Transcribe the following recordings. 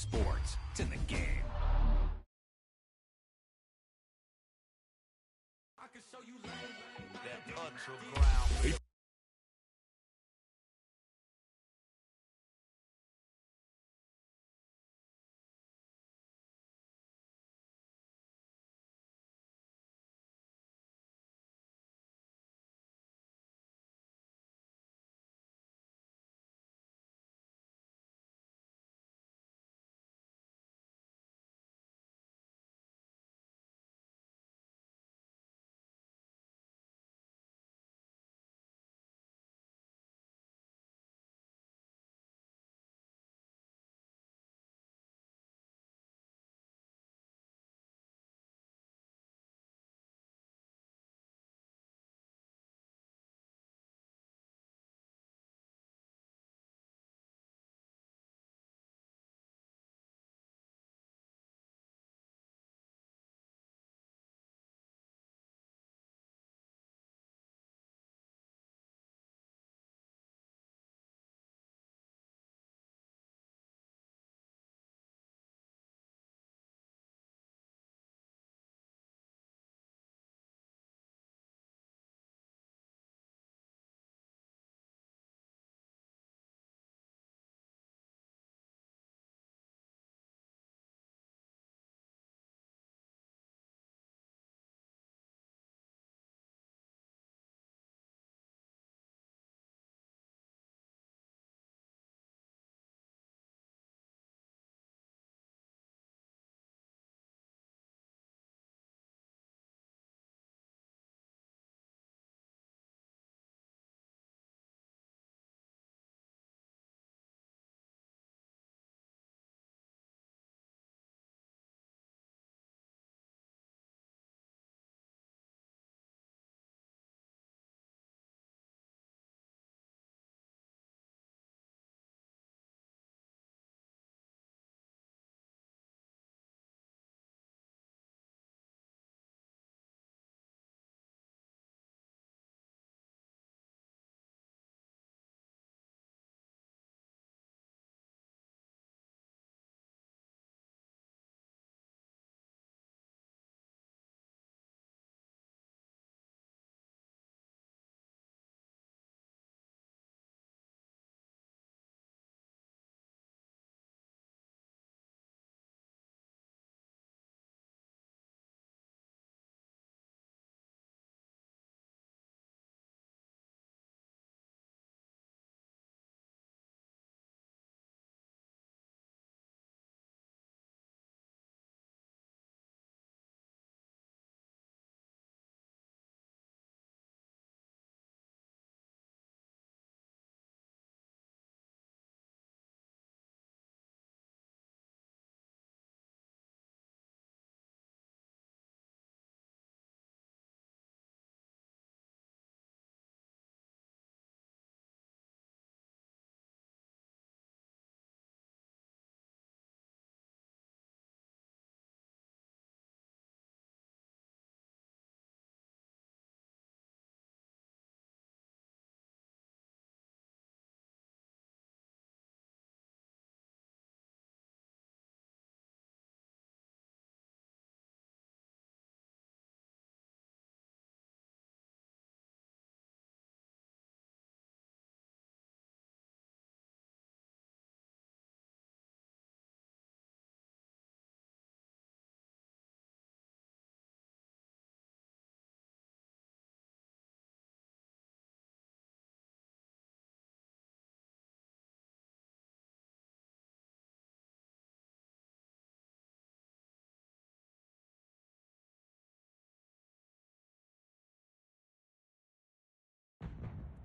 Sports, it's in the game. I can show you that underground.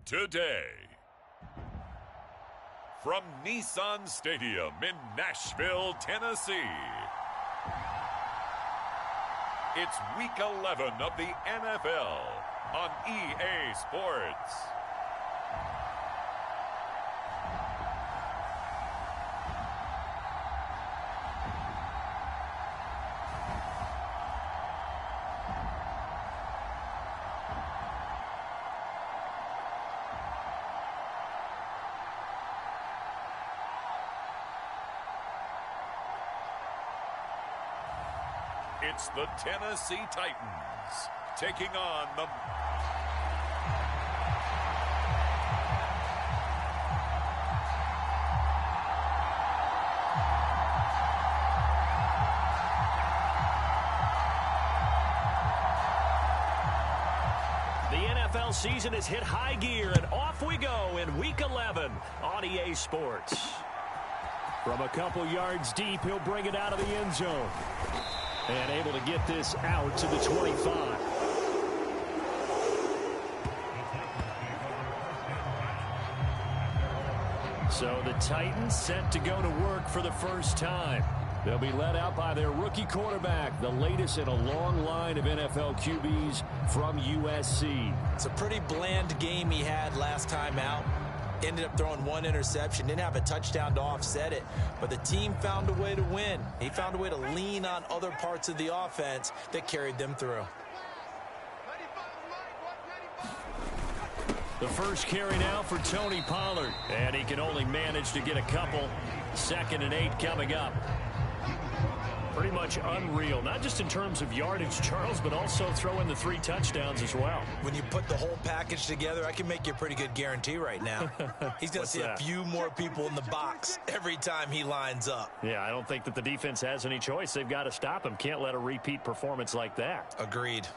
Today, from Nissan Stadium in Nashville, Tennessee, it's Week 11 of the NFL on EA Sports. it's the Tennessee Titans taking on the... The NFL season has hit high gear, and off we go in Week 11 on EA Sports. From a couple yards deep, he'll bring it out of the end zone. And able to get this out to the 25. So the Titans set to go to work for the first time. They'll be led out by their rookie quarterback, the latest in a long line of NFL QBs from USC. It's a pretty bland game he had last time out. Ended up throwing one interception, didn't have a touchdown to offset it, but the team found a way to win. He found a way to lean on other parts of the offense that carried them through. The first carry now for Tony Pollard, and he can only manage to get a couple. 2nd and 8 coming up. Pretty much unreal, not just in terms of yardage, Charles, but also throw in the 3 touchdowns as well. When you put the whole package together, I can make you a pretty good guarantee right now. He's going to see a few more people in the box every time he lines up. Yeah, I don't think that the defense has any choice. They've got to stop him. Can't let a repeat performance like that. Agreed.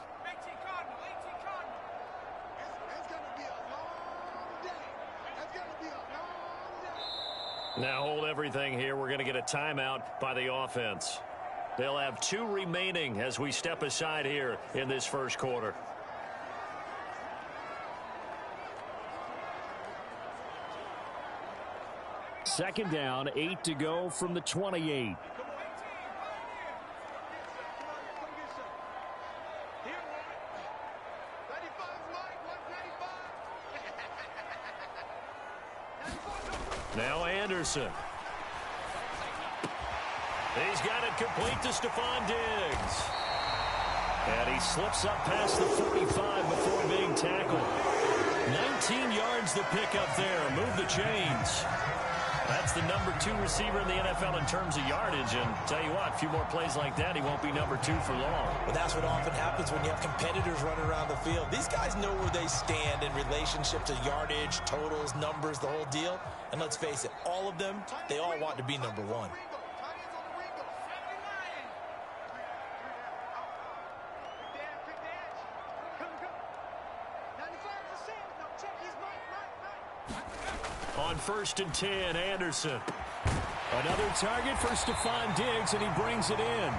Now hold everything here. We're going to get a timeout by the offense. They'll have 2 remaining as we step aside here in this first quarter. Second down, 8 to go from the 28. Now Anderson. He's got it complete to Stephon Diggs. And he slips up past the 45 before being tackled. 19 yards to pick up there. Move the chains. That's the number 2 receiver in the NFL in terms of yardage. And tell you what, a few more plays like that, he won't be number 2 for long. Well, that's what often happens when you have competitors running around the field. These guys know where they stand in relationship to yardage, totals, numbers, the whole deal. And let's face it, all of them, they all want to be number 1. On 1st and 10, Anderson. Another target for Stephon Diggs, and he brings it in.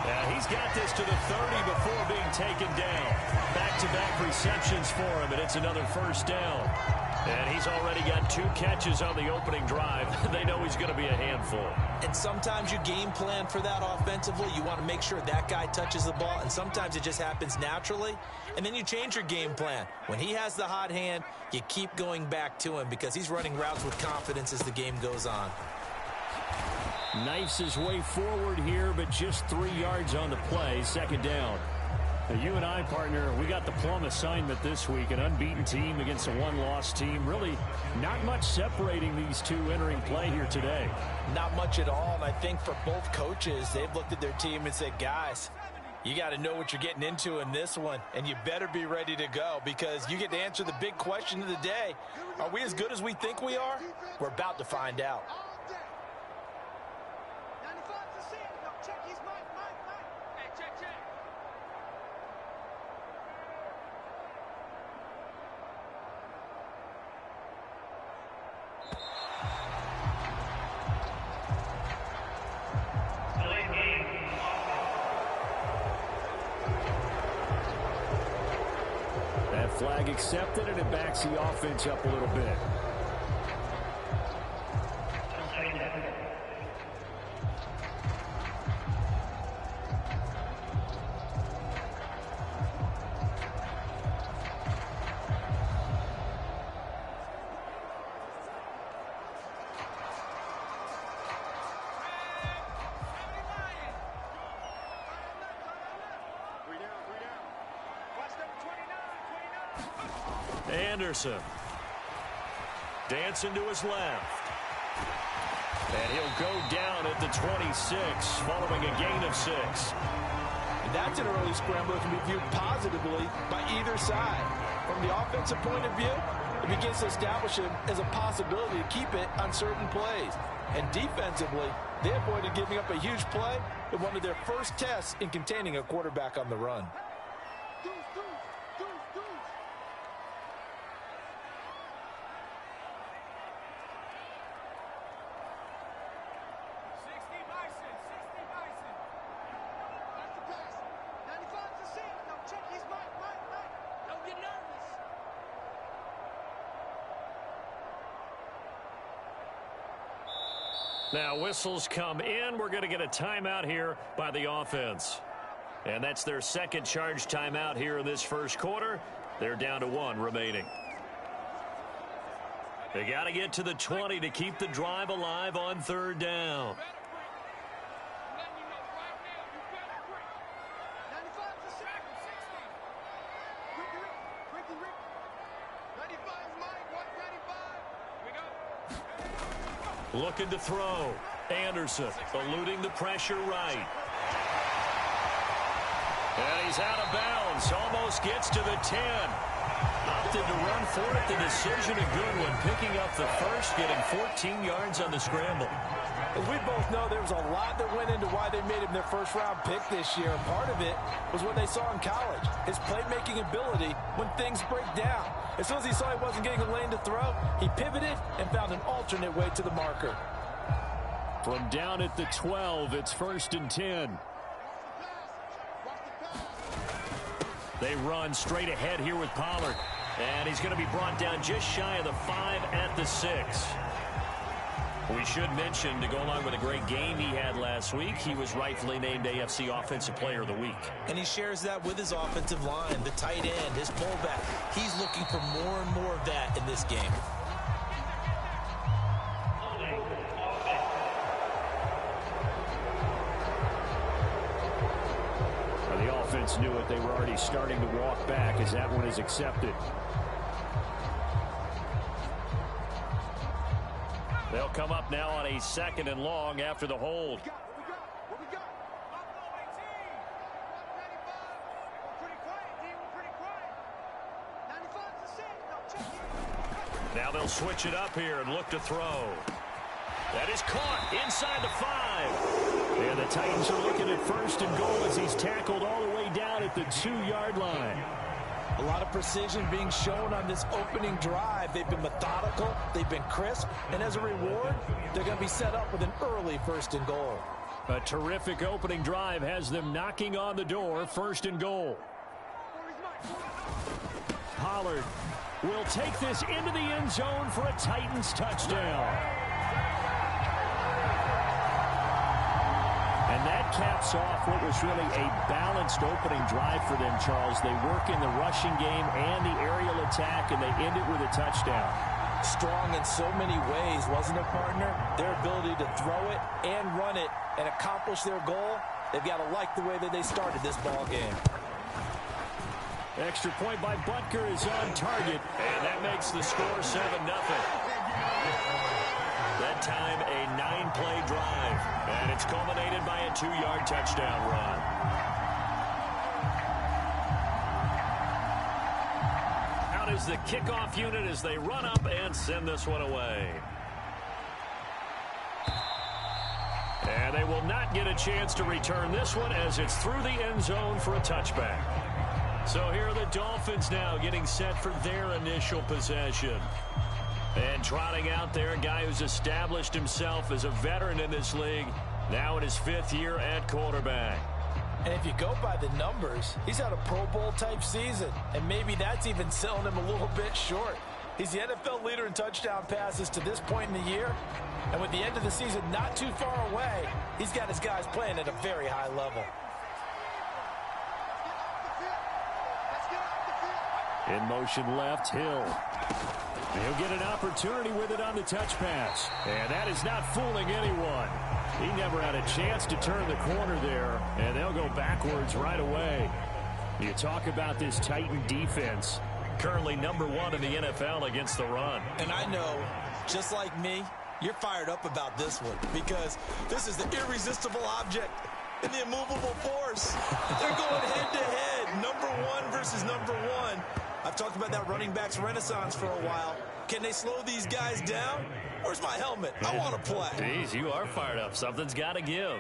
Yeah, he's got this to the 30 before being taken down. Back-to-back receptions for him, and it's another first down. And he's already got 2 catches on the opening drive. They know he's going to be a handful. And sometimes you game plan for that offensively. You want to make sure that guy touches the ball, and sometimes it just happens naturally. And then you change your game plan. When he has the hot hand, you keep going back to him because he's running routes with confidence as the game goes on. Knifes his way forward here, but just 3 yards on the play. 2nd down. Now, you and I, partner, we got the plum assignment this week. An unbeaten team against a 1-loss team. Really not much separating these 2 entering play here today. Not much at all, and I think for both coaches, they've looked at their team and said, guys, you got to know what you're getting into in this one, and you better be ready to go because you get to answer the big question of the day. Are we as good as we think we are? We're about to find out. Flag accepted, and it backs the offense up a little bit. Anderson. Dancing to his left. And he'll go down at the 26 following a gain of 6. that's an early scramble that can be viewed positively by either side. From the offensive point of view, it begins to establish him as a possibility to keep it on certain plays. And defensively, they avoided giving up a huge play in one of their first tests in containing a quarterback on the run. Now whistles come in. We're going to get a timeout here by the offense. And that's their second charge timeout here in this first quarter. They're down to 1 remaining. They got to get to the 20 to keep the drive alive on 3rd down. Looking to throw. Anderson eluding the pressure right. And he's out of bounds. Almost gets to the 10. Opted to run for it. The decision a good one. Picking up the first, getting 14 yards on the scramble. As we both know, there was a lot that went into why they made him their first-round pick this year. And part of it was what they saw in college, his playmaking ability when things break down. As soon as he saw he wasn't getting a lane to throw, he pivoted and found an alternate way to the marker. From down at the 12, it's 1st and 10. They run straight ahead here with Pollard. And he's going to be brought down just shy of the 5 at the 6. We should mention, to go along with a great game he had last week, he was rightfully named AFC Offensive Player of the Week. And he shares that with his offensive line, the tight end, his fullback. He's looking for more and more of that in this game. Well, the offense knew it. They were already starting to walk back as that one is accepted. They'll come up now on a 2nd and long after the hold. Now they'll switch it up here and look to throw. That is caught inside the 5. And the Titans are looking at 1st and goal as he's tackled all the way down at the 2-yard line. A lot of precision being shown on this opening drive. They've been methodical, they've been crisp, and as a reward, they're going to be set up with an early 1st and goal. A terrific opening drive has them knocking on the door, 1st and goal. Pollard will take this into the end zone for a Titans touchdown. And that caps off what was really a balanced opening drive for them, Charles. They work in the rushing game and the aerial attack, and they end it with a touchdown. Strong in so many ways, wasn't it, partner? Their ability to throw it and run it and accomplish their goal, they've got to like the way that they started this ball game. Extra point by Butker is on target, and that makes the score 7-0. That time, a 9-play drive, and it's culminated by a 2-yard touchdown run. Out is the kickoff unit as they run up and send this one away. And they will not get a chance to return this one as it's through the end zone for a touchback. So here are the Dolphins now getting set for their initial possession. And trotting out there, a guy who's established himself as a veteran in this league, now in his 5th year at quarterback. And if you go by the numbers, he's had a Pro Bowl-type season, and maybe that's even selling him a little bit short. He's the NFL leader in touchdown passes to this point in the year, and with the end of the season not too far away, he's got his guys playing at a very high level. In motion left, Hill. He'll get an opportunity with it on the touch pass. And that is not fooling anyone. He never had a chance to turn the corner there, and they'll go backwards right away. You talk about this Titan defense. Currently #1 in the NFL against the run. And I know, just like me, you're fired up about this one because this is the irresistible object and the immovable force. They're going this is number one. I've talked about that running backs renaissance for a while. Can they slow these guys down? Where's my helmet? I want to play. Jeez, you are fired up. Something's got to give.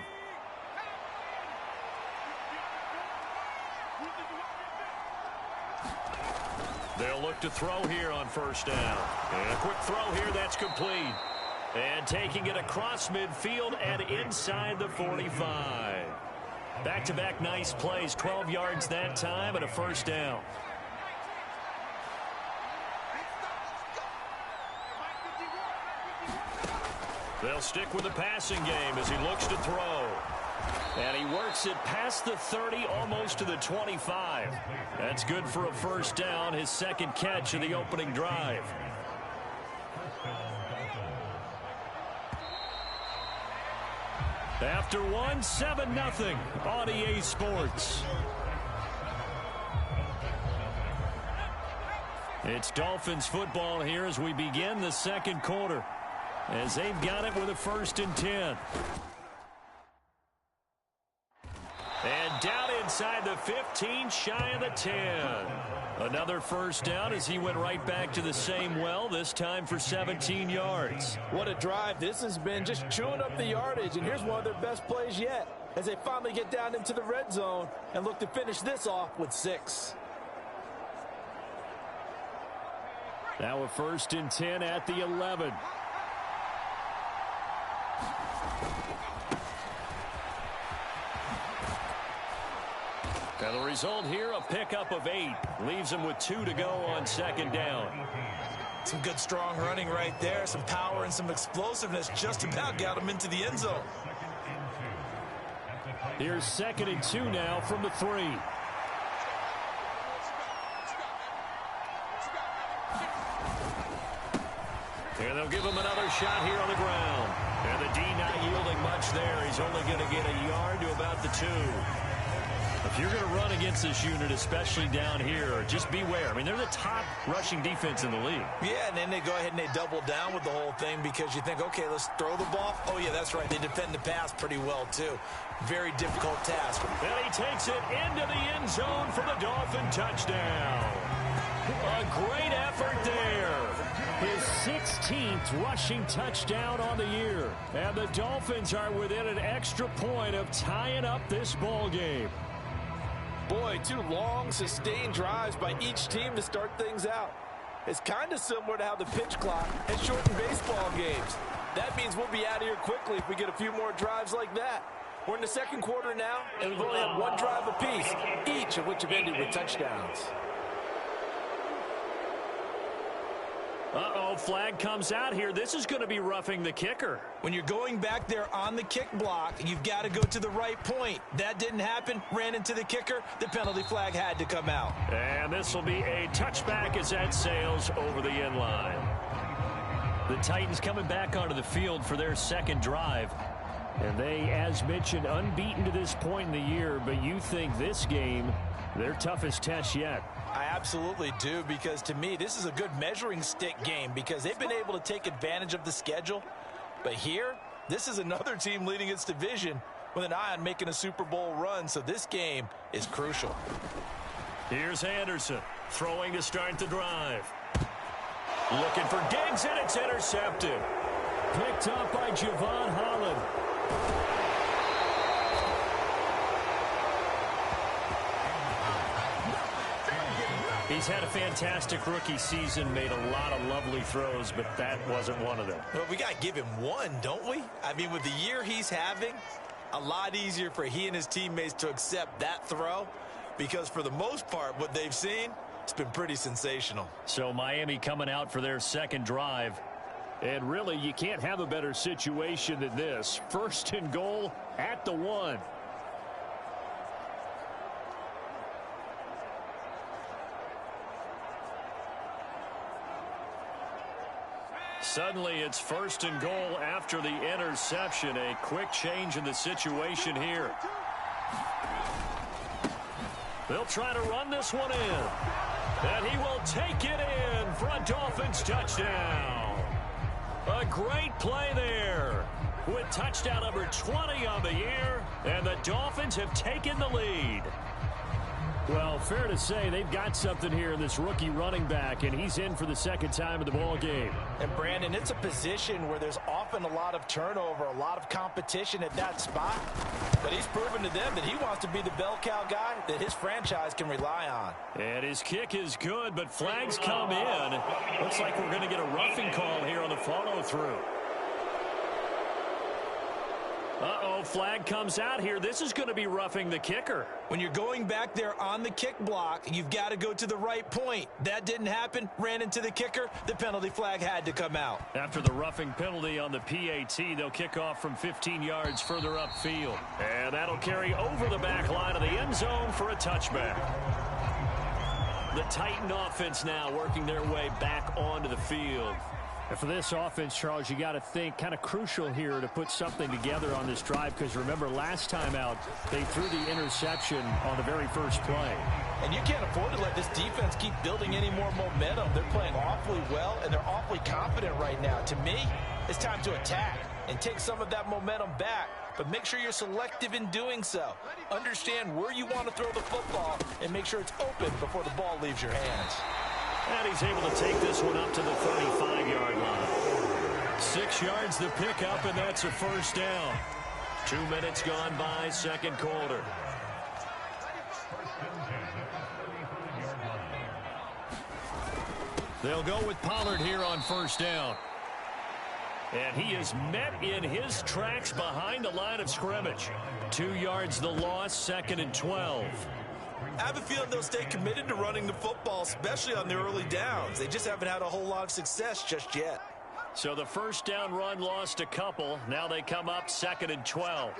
They'll look to throw here on first down. And a quick throw here, that's complete. And taking it across midfield and inside the 45. Back-to-back nice plays, 12 yards that time and a first down. They'll stick with the passing game as he looks to throw. And he works it past the 30, almost to the 25. That's good for a first down, his second catch of the opening drive. After one, 7-0 on EA Sports. It's Dolphins football here as we begin the second quarter, as they've got it with a 1st and 10. And down inside the 15, shy of the 10. Another first down as he went right back to the same well, this time for 17 yards. What a drive this has been, just chewing up the yardage. And here's one of their best plays yet, as they finally get down into the red zone and look to finish this off with 6. Now a 1st and 10 at the 11. And the result here, a pickup of 8. Leaves him with 2 to go on second down. Some good, strong running right there. Some power and some explosiveness. Just about got him into the end zone. Here's 2nd and 2 now from the 3. And they'll give him another shot here on the ground. And the D not yielding much there. He's only going to get a yard to about the 2. If you're going to run against this unit, especially down here, just beware. I mean, they're the top rushing defense in the league. Yeah, and then they go ahead and they double down with the whole thing because you think, okay, let's throw the ball. Oh, yeah, that's right. They defend the pass pretty well, too. Very difficult task. And he takes it into the end zone for the Dolphin touchdown. A great effort there. His 16th rushing touchdown on the year. And the Dolphins are within an extra point of tying up this ball game. Boy, 2 long, sustained drives by each team to start things out. It's kind of similar to how the pitch clock has shortened baseball games. That means we'll be out of here quickly if we get a few more drives like that. We're in the second quarter now, and we've only had 1 drive apiece, each of which have ended with touchdowns. Uh-oh, flag comes out here. This is going to be roughing the kicker. When you're going back there on the kick block, you've got to go to the right point. That didn't happen. Ran into the kicker. The penalty flag had to come out. And this will be a touchback as that sails over the end line. The Titans coming back onto the field for their second drive. And they, as mentioned, unbeaten to this point in the year. But you think this game, their toughest test yet. I absolutely do, because to me, this is a good measuring stick game because they've been able to take advantage of the schedule. But here, this is another team leading its division with an eye on making a Super Bowl run, so this game is crucial. Here's Anderson throwing to start the drive. Looking for Diggs, and it's intercepted. Picked up by Javon Holland. He's had a fantastic rookie season, made a lot of lovely throws, but that wasn't one of them. Well, we got to give him one, don't we? I mean, with the year he's having, a lot easier for he and his teammates to accept that throw because for the most part, what they've seen, it's been pretty sensational. So Miami coming out for their second drive. And really, you can't have a better situation than this. 1st and goal at the 1. Suddenly, it's 1st and goal after the interception. A quick change in the situation here. They'll try to run this one in. And he will take it in for a Dolphins touchdown. A great play there with touchdown number 20 on the year. And the Dolphins have taken the lead. Well, fair to say they've got something here in this rookie running back, and he's in for the second time in the ball game. And, Brandon, it's a position where there's often a lot of turnover, a lot of competition at that spot. But he's proven to them that he wants to be the bell cow guy that his franchise can rely on. And his kick is good, but flags come in. Looks like we're going to get a roughing call here on the follow-through. Uh-oh, flag comes out here. This is going to be roughing the kicker. When you're going back there on the kick block, you've got to go to the right point. That didn't happen. Ran into the kicker. The penalty flag had to come out. After the roughing penalty on the PAT, they'll kick off from 15 yards further upfield. And that'll carry over the back line of the end zone for a touchback. The Titan offense now working their way back onto the field. And for this offense, Charles, you got to think kind of crucial here to put something together on this drive, because remember last time out they threw the interception on the very first play. And you can't afford to let this defense keep building any more momentum. They're playing awfully well, and they're awfully confident right now. To me, it's time to attack and take some of that momentum back, but make sure you're selective in doing so. Understand where you want to throw the football and make sure it's open before the ball leaves your hands. And he's able to take this one up to the 35-yard line. 6 yards the pickup, and that's a first down. 2 minutes gone by, second quarter. They'll go with Pollard here on first down. And he is met in his tracks behind the line of scrimmage. 2 yards the loss, 2nd and 12. I have a feeling they'll stay committed to running the football, especially on the early downs. They just haven't had a whole lot of success just yet. So the first down run lost a couple. Now they come up 2nd and 12.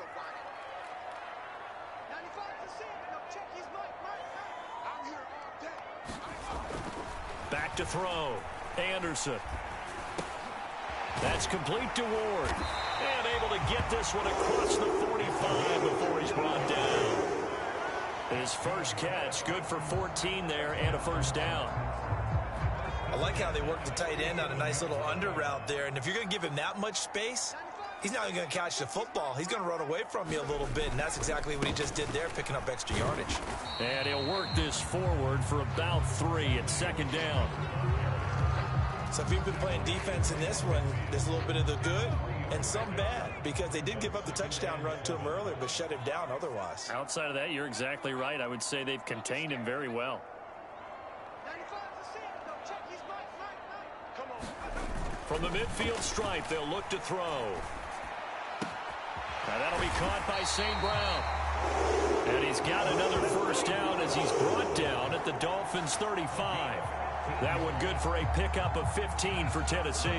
Back to throw. Anderson. That's complete to Ward. And able to get this one across the 45 before he's brought down. His first catch, good for 14 there and a first down. I like how they work the tight end on a nice little under route there. And if you're going to give him that much space, he's not even going to catch the football. He's going to run away from you a little bit, and that's exactly what he just did there, picking up extra yardage. And he'll work this forward for about 3 at 2nd down. So if you've been playing defense in this one, there's a little bit of the good and some bad, because they did give up the touchdown run to him earlier, but shut him down otherwise. Outside of that, you're exactly right. I would say they've contained him very well. From the midfield stripe, they'll look to throw. Now that'll be caught by St. Brown. And he's got another first down as he's brought down at the Dolphins' 35. That one good for a pickup of 15 for Tennessee.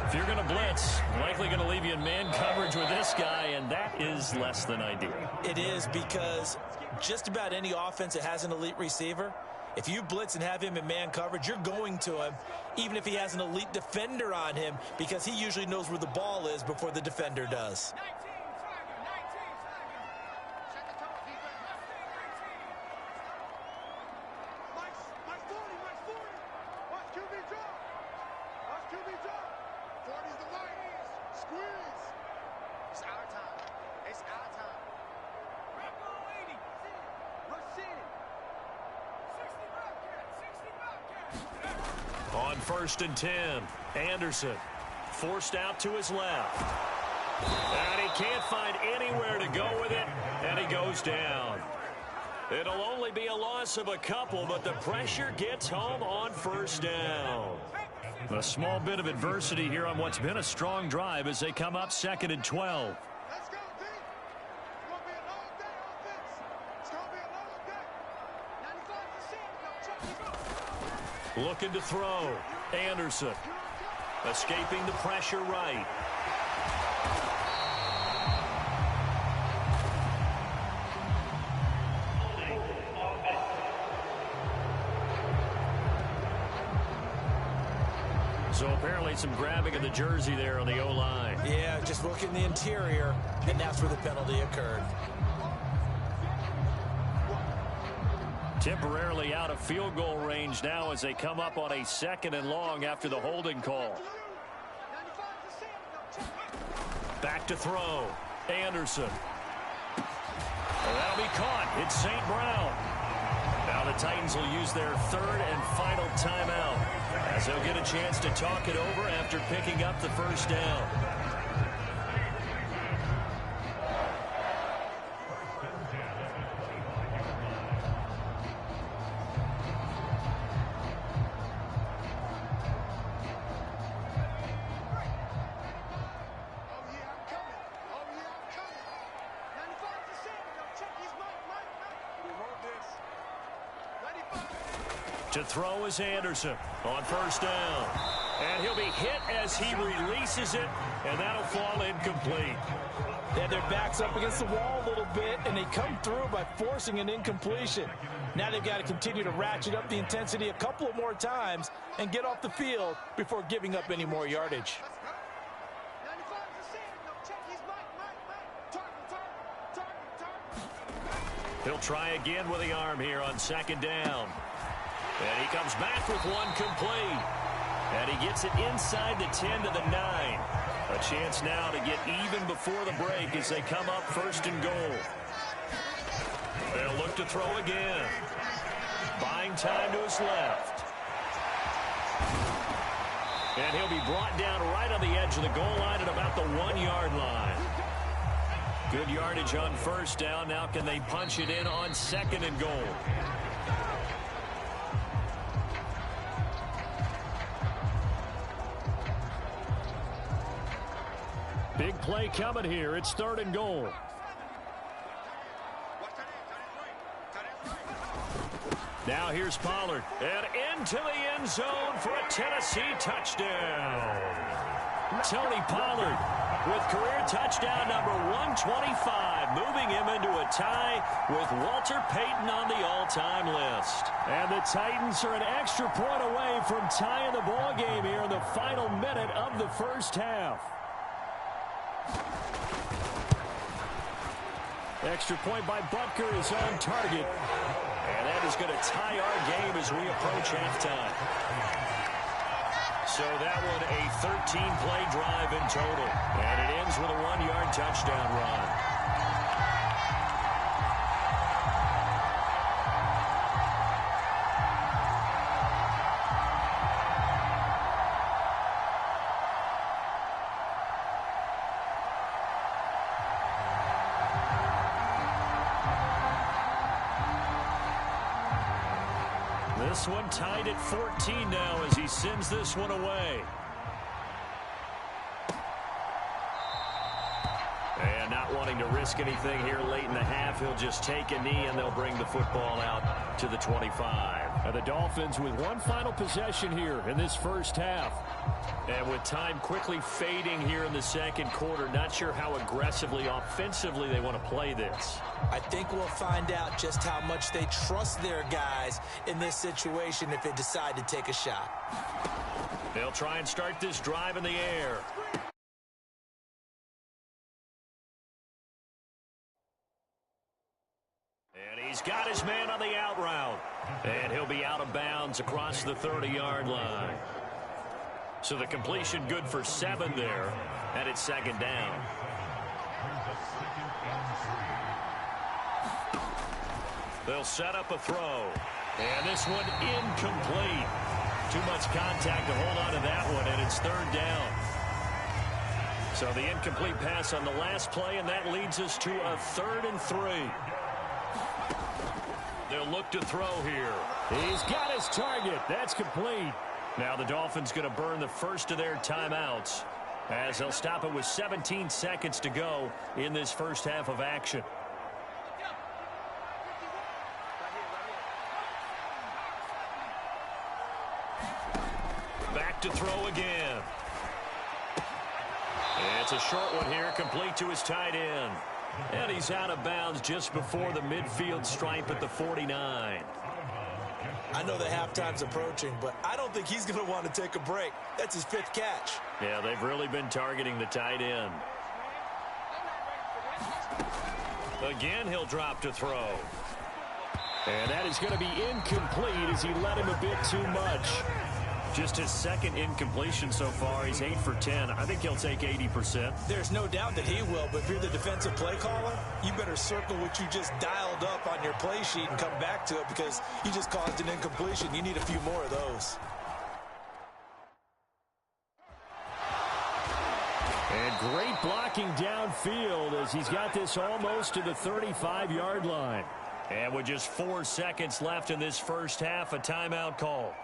If you're going to blitz, likely going to leave you in man coverage with this guy, and that is less than ideal. It is, because just about any offense that has an elite receiver, if you blitz and have him in man coverage, you're going to him, even if he has an elite defender on him, because he usually knows where the ball is before the defender does. On 1st and 10, Anderson forced out to his left. And he can't find anywhere to go with it, and he goes down. It'll only be a loss of a couple, but the pressure gets home on first down. A small bit of adversity here on what's been a strong drive as they come up 2nd and 12. Looking to throw. Anderson. Escaping the pressure right. So apparently some grabbing of the jersey there on the O-line. Yeah, just look in the interior, and that's where the penalty occurred. Temporarily out of field goal range now as they come up on a 2nd and long after the holding call. Back to throw. Anderson. Well, that'll be caught. It's St. Brown. Now Titans will use their third and final timeout as they'll get a chance to talk it over after picking up the first down. To throw is Anderson on first down. And he'll be hit as he releases it, and that'll fall incomplete. They had their backs up against the wall a little bit, and they come through by forcing an incompletion. Now they've got to continue to ratchet up the intensity a couple of more times and get off the field before giving up any more yardage. He'll try again with the arm here on second down. And he comes back with one complete. And he gets it inside the 10 to the 9. A chance now to get even before the break as they come up first and goal. They'll look to throw again. Buying time to his left. And he'll be brought down right on the edge of the goal line at about the 1-yard line. Good yardage on first down. Now can they punch it in on second and goal? Big play coming here. It's third and goal. Now here's Pollard. And into the end zone for a Tennessee touchdown. Tony Pollard with career touchdown number 125, moving him into a tie with Walter Payton on the all-time list. And the Titans are an extra point away from tying the ball game here in the final minute of the first half. Extra point by Butker is on target. And that is going to tie our game as we approach halftime. So that one a 13-play drive in total. And it ends with a 1-yard touchdown run. This one tied at 14 now as he sends this one away. And not wanting to risk anything here late in the half, he'll just take a knee and they'll bring the football out to the 25. And the Dolphins with one final possession here in this first half. And with time quickly fading here in the second quarter, not sure how aggressively, offensively they want to play this. I think we'll find out just how much they trust their guys in this situation if they decide to take a shot. They'll try and start this drive in the air. And he's got his man on the out route. And he'll be out of bounds across the 30-yard line. So the completion good for 7 there, and it's second down. They'll set up a throw. And this one incomplete. Too much contact to hold on to that one, and it's third down. So the incomplete pass on the last play, and that leads us to a 3rd and 3. They'll look to throw here. He's got his target. That's complete. Now the Dolphins going to burn the first of their timeouts as they'll stop it with 17 seconds to go in this first half of action. Back to throw again. It's a short one here, complete to his tight end. And he's out of bounds just before the midfield stripe at the 49. I know the halftime's approaching, but I don't think he's going to want to take a break. That's his 5th catch. Yeah, they've really been targeting the tight end. Again, he'll drop to throw. And that is going to be incomplete as he let him a bit too much. Just his second incompletion so far. He's 8 for 10. I think he'll take 80%. There's no doubt that he will, but if you're the defensive play caller, you better circle what you just dialed up on your play sheet and come back to it because you just caused an incompletion. You need a few more of those. And great blocking downfield as he's got this almost to the 35-yard line. And with just 4 seconds left in this first half, a timeout call.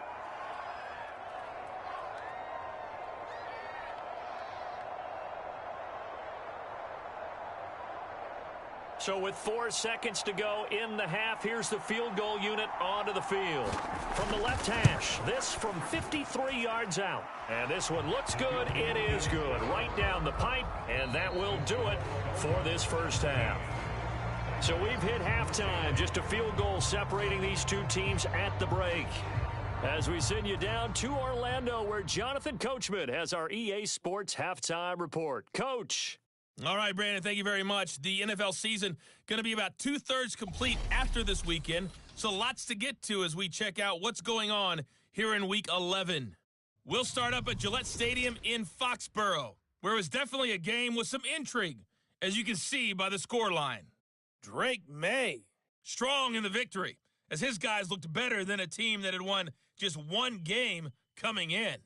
So with 4 seconds to go in the half, here's the field goal unit onto the field. From the left hash, this from 53 yards out. And this one looks good. It is good. Right down the pipe, and that will do it for this first half. So we've hit halftime. Just a field goal separating these two teams at the break. As we send you down to Orlando, where Jonathan Coachman has our EA Sports halftime report. Coach. All right, Brandon, thank you very much. The NFL season going to be about 2/3 complete after this weekend, so lots to get to as we check out what's going on here in Week 11. We'll start up at Gillette Stadium in Foxborough, where it was definitely a game with some intrigue, as you can see by the scoreline. Drake May, strong in the victory, as his guys looked better than a team that had won just one game coming in.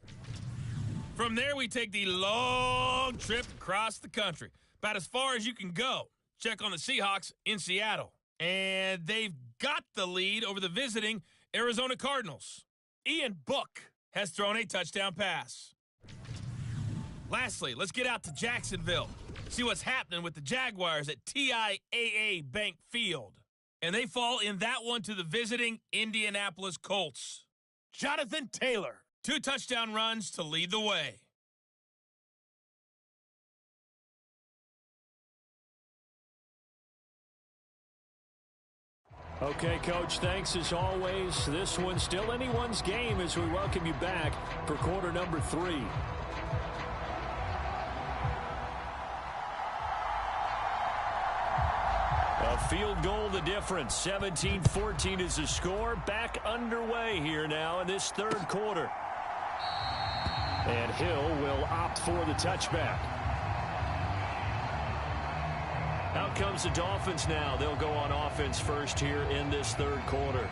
From there, we take the long trip across the country, about as far as you can go. Check on the Seahawks in Seattle. And they've got the lead over the visiting Arizona Cardinals. Ian Book has thrown a touchdown pass. Lastly, let's get out to Jacksonville. See what's happening with the Jaguars at TIAA Bank Field. And they fall in that one to the visiting Indianapolis Colts. Jonathan Taylor, 2 touchdown runs to lead the way. Okay, Coach, thanks as always. This one's still anyone's game as we welcome you back for quarter number 3. A field goal the difference. 17-14 is the score. Back underway here now in this third quarter. And Hill will opt for the touchback. Out comes the Dolphins now. They'll go on offense first here in this third quarter.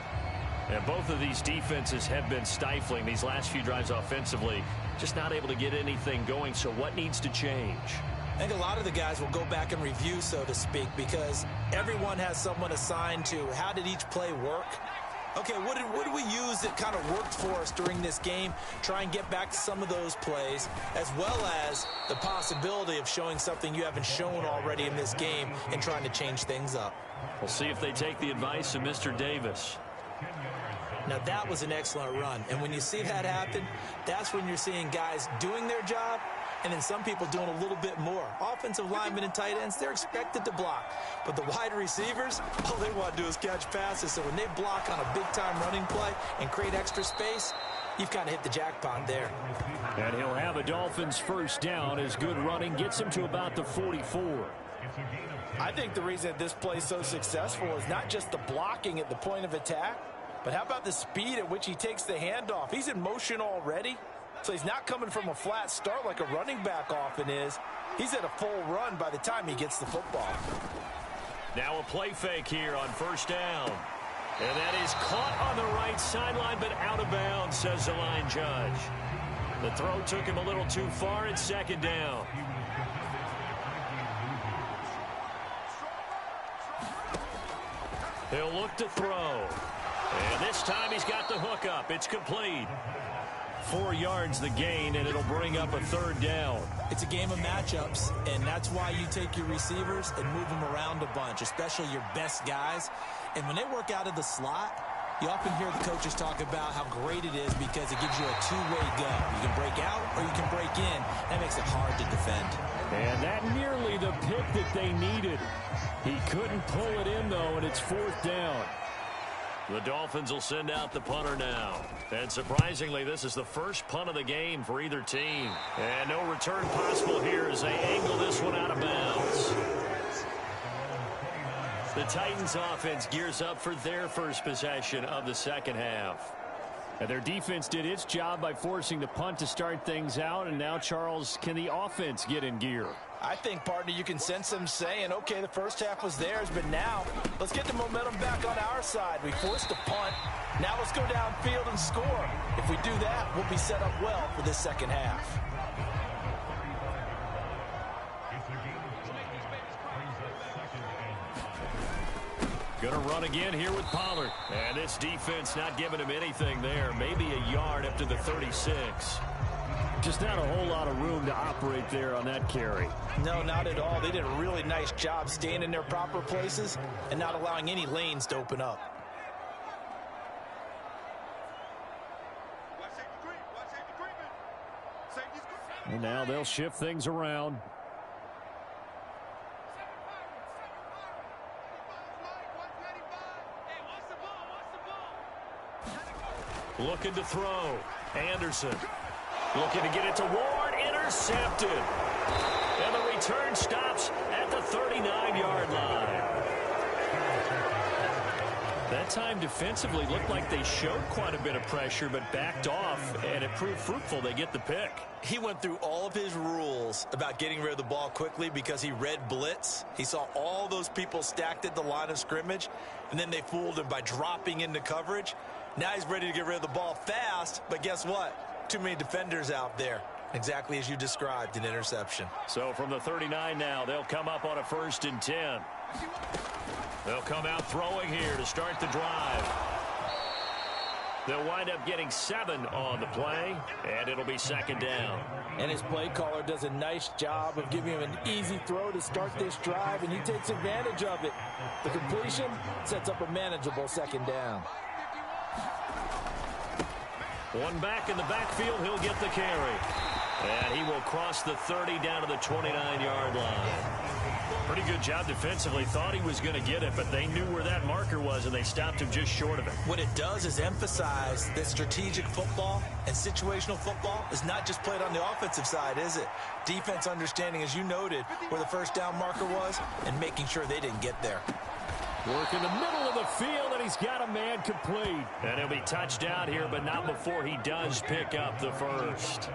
And both of these defenses have been stifling these last few drives offensively. Just not able to get anything going. So what needs to change? I think a lot of the guys will go back and review, so to speak, because everyone has someone assigned to how did each play work. Okay, what did we use that kind of worked for us during this game? Try and get back to some of those plays, as well as the possibility of showing something you haven't shown already in this game and trying to change things up. We'll see if they take the advice of Mr. Davis. Now, that was an excellent run, and when you see that happen, that's when you're seeing guys doing their job, and then some people doing a little bit more. Offensive linemen and tight ends, they're expected to block. But the wide receivers, all they want to do is catch passes. So when they block on a big-time running play and create extra space, you've kind of hit the jackpot there. And he'll have a Dolphins first down as good running gets him to about the 44. I think the reason this play is so successful is not just the blocking at the point of attack, but how about the speed at which he takes the handoff? He's in motion already. So he's not coming from a flat start like a running back often is. He's at a full run by the time he gets the football. Now a play fake here on first down. And that is caught on the right sideline, but out of bounds, says the line judge. The throw took him a little too far at second down. He'll look to throw. And this time he's got the hook up. It's complete. 4 yards the gain, and it'll bring up a third down. It's a game of matchups, and that's why you take your receivers and move them around a bunch, especially your best guys. And when they work out of the slot, you often hear the coaches talk about how great it is because it gives you a two-way go. You can break out or you can break in. That makes it hard to defend. And that nearly the pick that they needed. He couldn't pull it in, though, and it's fourth down. The Dolphins will send out the punter now. And surprisingly, this is the first punt of the game for either team. And no return possible here as they angle this one out of bounds. The Titans offense gears up for their first possession of the second half. And their defense did its job by forcing the punt to start things out. And now, Charles, can the offense get in gear? I think, partner, you can sense them saying, okay, the first half was theirs, but now let's get the momentum back on our side. We forced a punt. Now let's go downfield and score. If we do that, we'll be set up well for this second half. Going to run again here with Pollard. And this defense not giving him anything there. Maybe a yard up to the 36. Just not a whole lot of room to operate there on that carry. No, not at all. They did a really nice job staying in their proper places and not allowing any lanes to open up. And now they'll shift things around. Looking to throw. Anderson. Looking to get it to Ward. Intercepted. And the return stops at the 39-yard line. That time defensively looked like they showed quite a bit of pressure but backed off, and it proved fruitful. They get the pick. He went through all of his rules about getting rid of the ball quickly because he read blitz. He saw all those people stacked at the line of scrimmage, and then they fooled him by dropping into coverage. Now he's ready to get rid of the ball fast, but guess what? Too many defenders out there. Exactly as you described, an interception. So from the 39 now, they'll come up on a 1st and 10. They'll come out throwing here to start the drive. They'll wind up getting 7 on the play, and it'll be 2nd down. And his play caller does a nice job of giving him an easy throw to start this drive, and he takes advantage of it. The completion sets up a manageable 2nd down. One back in the backfield, he'll get the carry. And he will cross the 30 down to the 29-yard line. Pretty good job defensively. Thought he was going to get it, but they knew where that marker was, and they stopped him just short of it. What it does is emphasize that strategic football and situational football is not just played on the offensive side, is it? Defense understanding, as you noted, where the first down marker was and making sure they didn't get there. Work in the middle of the field, and he's got a man complete. And he'll be touchdown here, but not before he does pick up the first.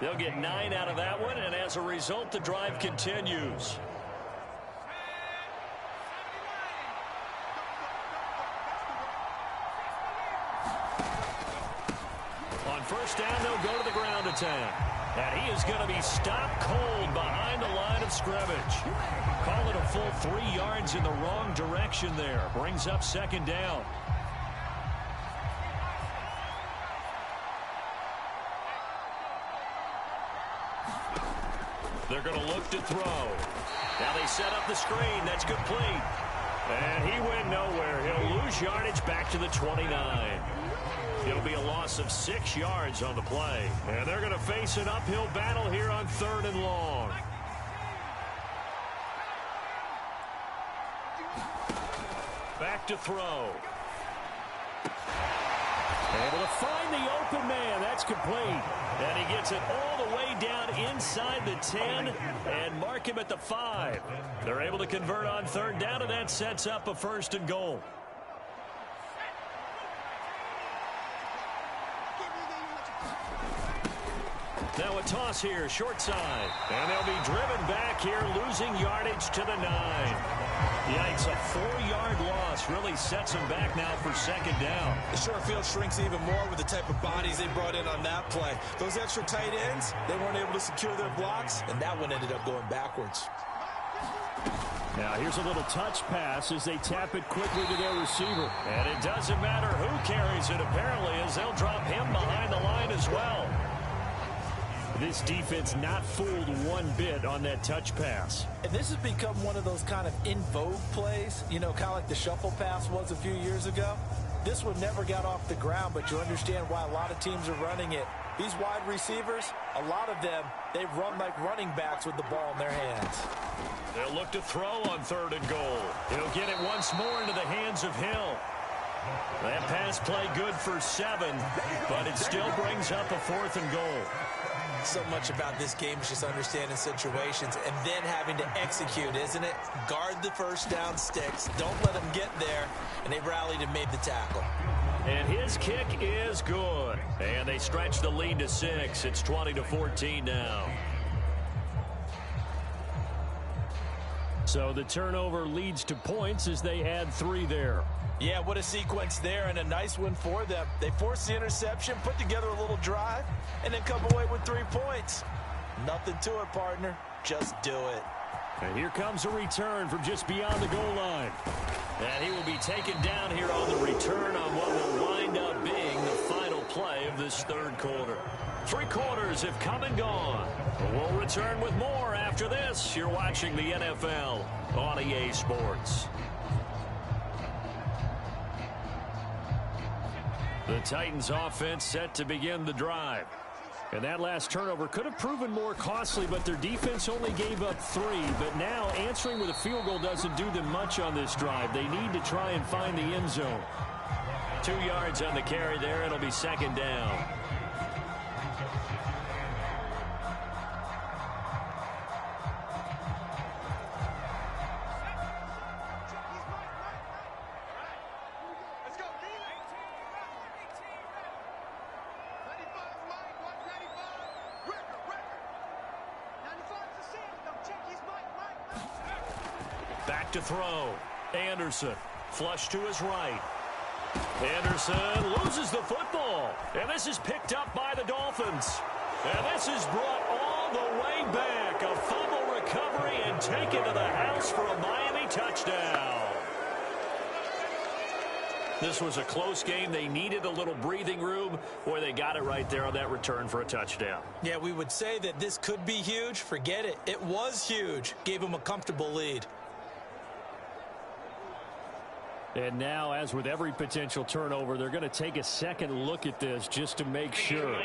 They'll get 9 out of that one, and as a result, the drive continues. On 1st down, they'll go to the ground attack. And he is going to be stopped cold behind the line of scrimmage. Call it a full 3 yards in the wrong direction there. Brings up 2nd down. They're going to look to throw. Now they set up the screen. That's complete. And he went nowhere. He'll lose yardage back to the 29. It'll be a loss of 6 yards on the play. And they're going to face an uphill battle here on 3rd and long. Back to throw. Able to find the open man. That's complete. And he gets it all the way down inside the 10 and mark him at the 5. They're able to convert on 3rd down, and that sets up a 1st and goal. Now a toss here, short side. And they'll be driven back here, losing yardage to the 9. Yikes, a 4-yard loss really sets them back now for 2nd down. The short field shrinks even more with the type of bodies they brought in on that play. Those extra tight ends, they weren't able to secure their blocks, and that one ended up going backwards. Now here's a little touch pass as they tap it quickly to their receiver. And it doesn't matter who carries it, apparently, as they'll drop him behind the line as well. This defense not fooled one bit on that touch pass. And this has become one of those kind of in vogue plays, you know, kind of like the shuffle pass was a few years ago. This one never got off the ground, but you understand why a lot of teams are running it. These wide receivers, a lot of them, they run like running backs with the ball in their hands. They'll look to throw on 3rd and goal. He'll get it once more into the hands of Hill. That pass play good for 7, but it still brings up a 4th and goal. So much about this game is just understanding situations and then having to execute, isn't it? Guard the first down sticks. Don't let them get there. And they rallied and made the tackle. And his kick is good. And they stretch the lead to 6. It's 20-14 now. So the turnover leads to points as they add 3 there. Yeah, what a sequence there, and a nice one for them. They force the interception, put together a little drive, and then come away with 3 points. Nothing to it, partner. Just do it. And here comes a return from just beyond the goal line. And he will be taken down here on the return on what will wind up being the final play of this third quarter. 3 quarters have come and gone. We'll return with more after this. You're watching the NFL on EA Sports. The Titans offense set to begin the drive. And that last turnover could have proven more costly, but their defense only gave up 3. But now answering with a field goal doesn't do them much on this drive. They need to try and find the end zone. 2 yards on the carry there. It'll be second down. Back to throw. Anderson. Flush to his right. Anderson loses the football. And this is picked up by the Dolphins. And this is brought all the way back. A fumble recovery and taken to the house for a Miami touchdown. This was a close game. They needed a little breathing room. Boy, they got it right there on that return for a touchdown. Yeah, we would say that this could be huge. Forget it. It was huge. Gave them a comfortable lead. And now, as with every potential turnover, they're going to take a second look at this just to make sure.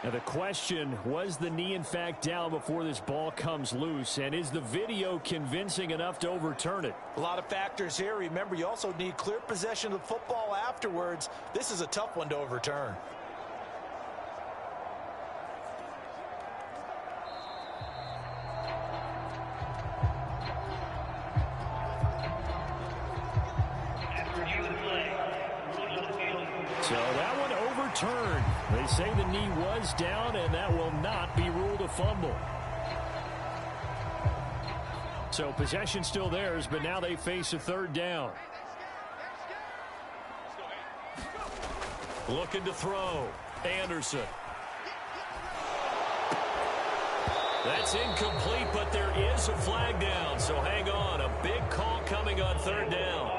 Now the question, was the knee in fact down before this ball comes loose? And is the video convincing enough to overturn it? A lot of factors here. Remember, you also need clear possession of the football afterwards. This is a tough one to overturn. So that one overturned. They say the knee was down, and that will not be ruled a fumble. So possession still theirs, but now they face a third down. Looking to throw. Anderson. That's incomplete, but there is a flag down, so hang on. A big call coming on third down.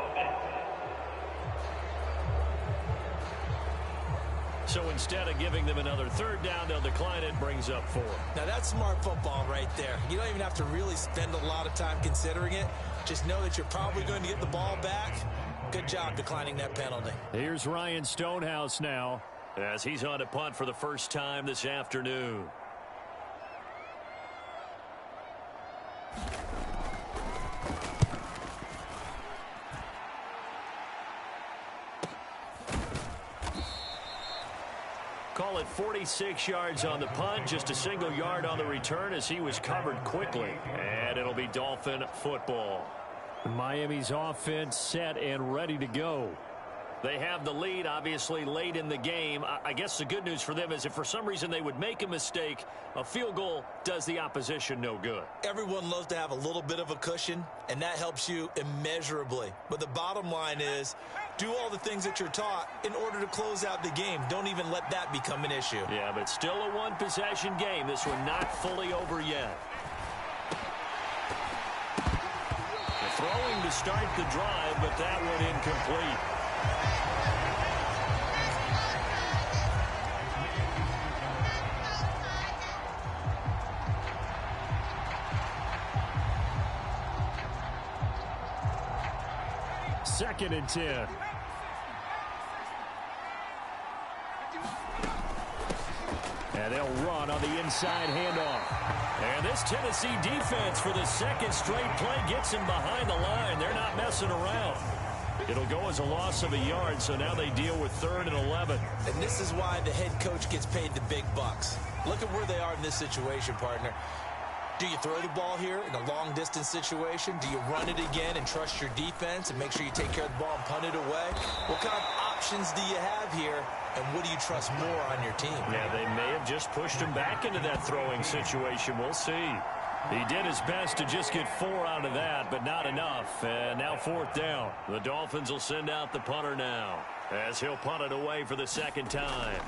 So instead of giving them another third down, they'll decline it, brings up 4. Now that's smart football right there. You don't even have to really spend a lot of time considering it. Just know that you're probably going to get the ball back. Good job declining that penalty. Here's Ryan Stonehouse now as he's on to punt for the first time this afternoon. Call it 46 yards on the punt, just a single yard on the return as he was covered quickly. And it'll be Dolphin football. Miami's offense set and ready to go. They have the lead, obviously, late in the game. I guess the good news for them is if for some reason they would make a mistake, a field goal does the opposition no good. Everyone loves to have a little bit of a cushion, and that helps you immeasurably. But the bottom line is, do all the things that you're taught in order to close out the game. Don't even let that become an issue. Yeah, but still a one-possession game. This one not fully over yet. The throwing to start the drive, but that one incomplete. Second and 10. And they'll run on the inside handoff. And this Tennessee defense for the second straight play gets him behind the line. They're not messing around. It'll go as a loss of a yard, so now they deal with 3rd and 11. And this is why the head coach gets paid the big bucks. Look at where they are in this situation, partner. Do you throw the ball here in a long-distance situation? Do you run it again and trust your defense and make sure you take care of the ball and punt it away? What kind of options do you have here, and what do you trust more on your team? Yeah, they may have just pushed him back into that throwing situation. We'll see. He did his best to just get 4 out of that, but not enough. And now 4th down. The Dolphins will send out the punter now, as he'll punt it away for the 2nd time.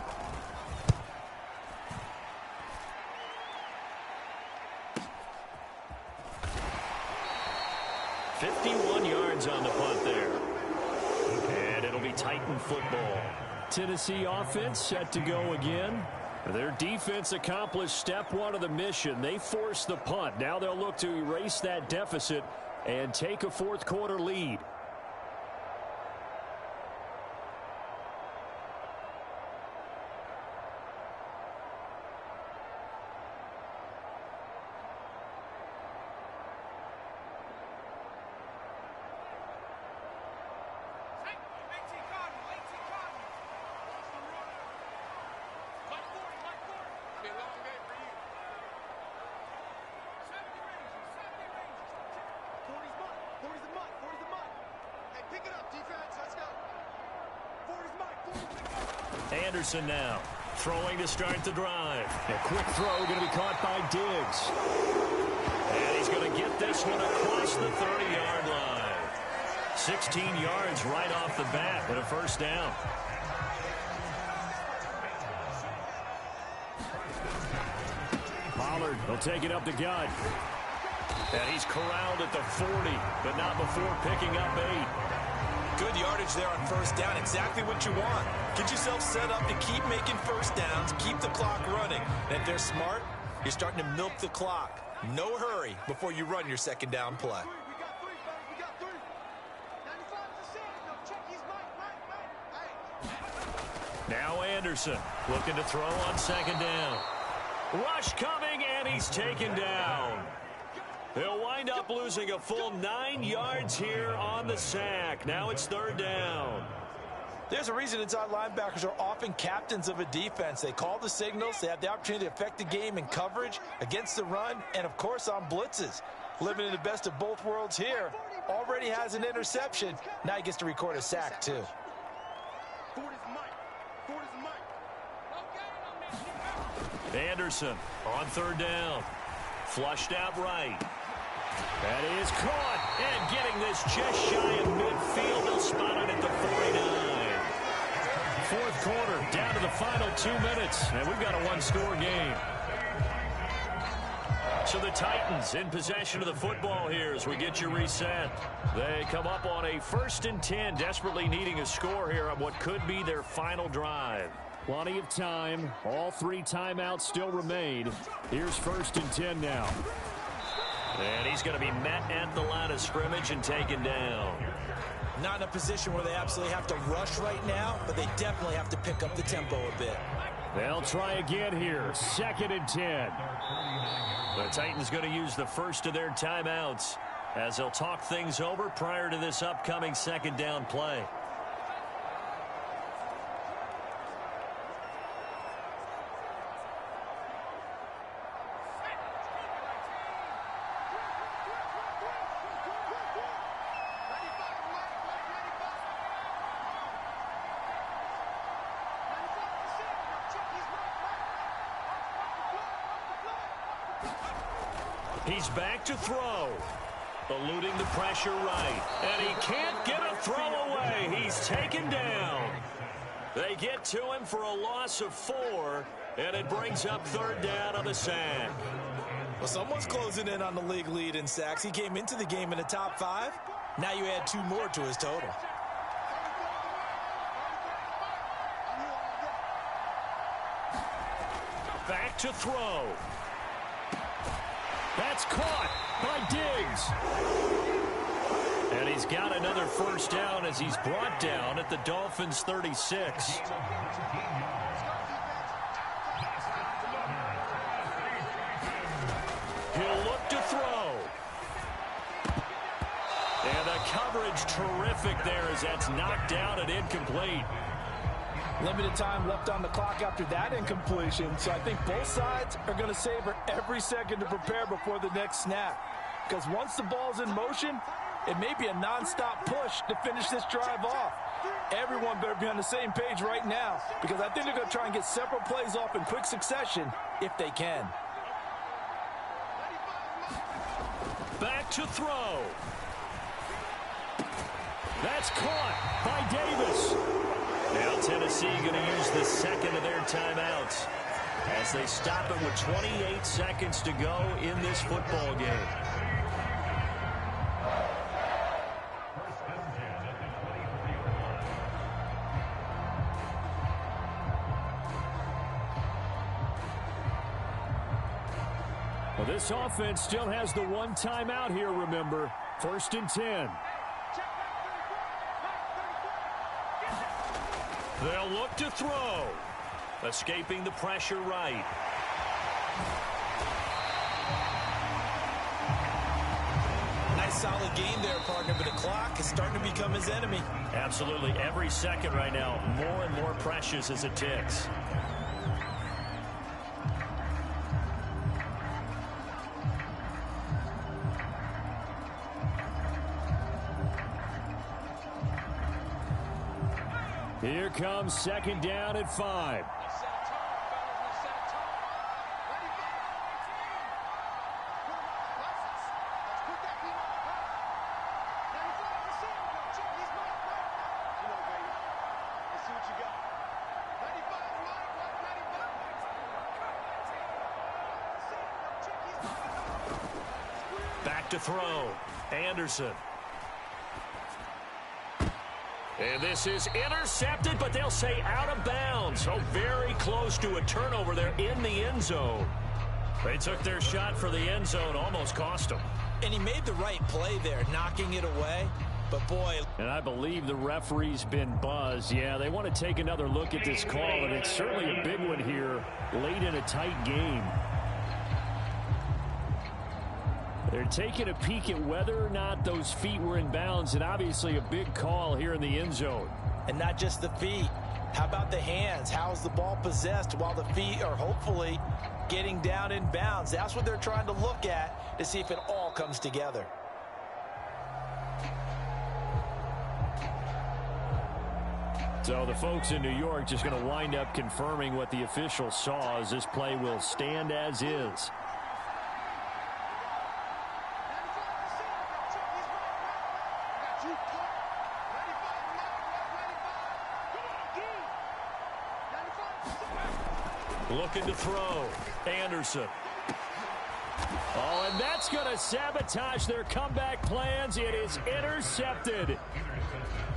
51 yards on the punt there. And it'll be Titan football. Tennessee offense set to go again. Their defense accomplished step 1 of the mission. They forced the punt. Now they'll look to erase that deficit and take a 4th quarter lead. Anderson now throwing to start the drive. A quick throw going to be caught by Diggs. And he's going to get this one across the 30-yard line. 16 yards right off the bat and a 1st down. Pollard will take it up the gut. And he's corralled at the 40, but not before picking up 8. Good yardage there on 1st down. Exactly what you want. Get yourself set up to keep making 1st downs, keep the clock running. And if they're smart, you're starting to milk the clock. No hurry before you run your 2nd down play. Now Anderson looking to throw on 2nd down. Rush coming, and he's taken down. They'll wind up losing a full 9 yards here on the sack. Now it's 3rd down. There's a reason inside linebackers are often captains of a defense. They call the signals. They have the opportunity to affect the game in coverage, against the run, and, of course, on blitzes. Living in the best of both worlds here. Already has an interception. Now he gets to record a sack, too. Anderson on 3rd down. Flushed out right. That is caught. And getting this just shy of midfield. They'll spot it at the 49. 4th quarter, down to the final 2 minutes. And we've got a 1-score game. So the Titans in possession of the football here as we get you reset. They come up on a 1st and 10, desperately needing a score here on what could be their final drive. Plenty of time. All 3 timeouts still remain. Here's 1st and 10 now. And he's going to be met at the line of scrimmage and taken down. Not in a position where they absolutely have to rush right now, but they definitely have to pick up the tempo a bit. They'll try again here. 2nd and 10. The Titans going to use the first of their timeouts as they'll talk things over prior to this upcoming 2nd down play. He's back to throw. Eluding the pressure right. And he can't get a throw away. He's taken down. They get to him for a loss of 4. And it brings up 3rd down on the sack. Well, someone's closing in on the league lead in sacks. He came into the game in the top 5. Now you add 2 more to his total. Back to throw. That's caught by Diggs. And he's got another 1st down as he's brought down at the Dolphins' 36. He'll look to throw. And the coverage terrific there as that's knocked down and incomplete. Limited time left on the clock after that incompletion, so I think both sides are going to savor every second to prepare before the next snap. Because once the ball's in motion, it may be a non-stop push to finish this drive off. Everyone better be on the same page right now, because I think they're going to try and get several plays off in quick succession if they can. Back to throw. That's caught by Davis. Now Tennessee going to use the second of their timeouts as they stop it with 28 seconds to go in this football game. Well, this offense still has the one timeout here, remember. 1st and 10. They'll look to throw. Escaping the pressure right. Nice solid game there, partner, but the clock is starting to become his enemy. Absolutely. Every second right now, more and more precious as it ticks. Here comes 2nd down at 5. Back to throw. Anderson. And this is intercepted, but they'll say out of bounds. So very close to a turnover there in the end zone. They took their shot for the end zone, almost cost them. And he made the right play there, knocking it away. But, boy. And I believe the referee's been buzzed. Yeah, they want to take another look at this call, and it's certainly a big one here late in a tight game. They're taking a peek at whether or not those feet were in bounds, and obviously a big call here in the end zone. And not just the feet. How about the hands? How's the ball possessed while the feet are hopefully getting down in bounds? That's what they're trying to look at to see if it all comes together. So the folks in New York just going to wind up confirming what the official saw, as this play will stand as is. Looking to throw. Anderson. Oh, and that's going to sabotage their comeback plans. It is intercepted.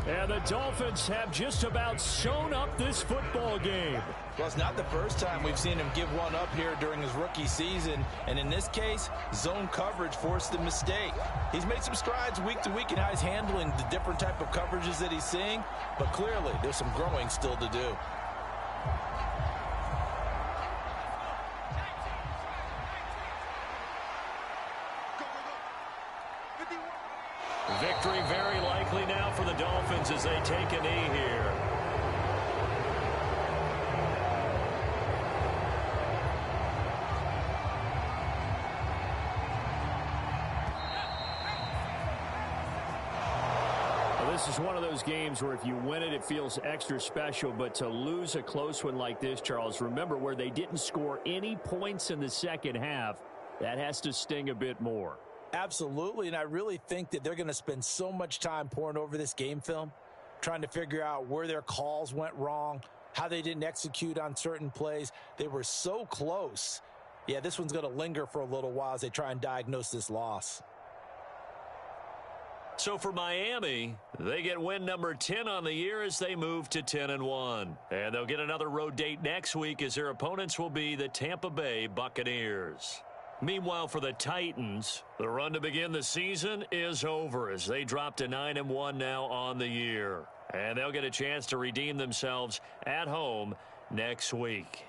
And the Dolphins have just about sewn up this football game. Well, it's not the first time we've seen him give one up here during his rookie season. And in this case, zone coverage forced the mistake. He's made some strides week to week in how he's handling the different type of coverages that he's seeing. But clearly, there's some growing still to do. Victory very likely now for the Dolphins as they take a knee here. Well, this is one of those games where if you win it, it feels extra special. But to lose a close one like this, Charles, remember where they didn't score any points in the second half, that has to sting a bit more. Absolutely, and I really think that they're going to spend so much time poring over this game film, trying to figure out where their calls went wrong, how they didn't execute on certain plays. They were so close. Yeah, this one's going to linger for a little while as they try and diagnose this loss. So for Miami, they get win number 10 on the year as they move to 10-1. And they'll get another road date next week as their opponents will be the Tampa Bay Buccaneers. Meanwhile, for the Titans, the run to begin the season is over as they drop to 9-1 now on the year. And they'll get a chance to redeem themselves at home next week.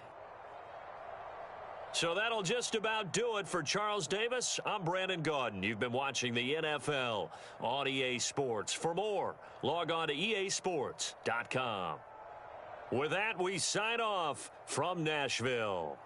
So that'll just about do it for Charles Davis. I'm Brandon Gaudin. You've been watching the NFL on EA Sports. For more, log on to easports.com. With that, we sign off from Nashville.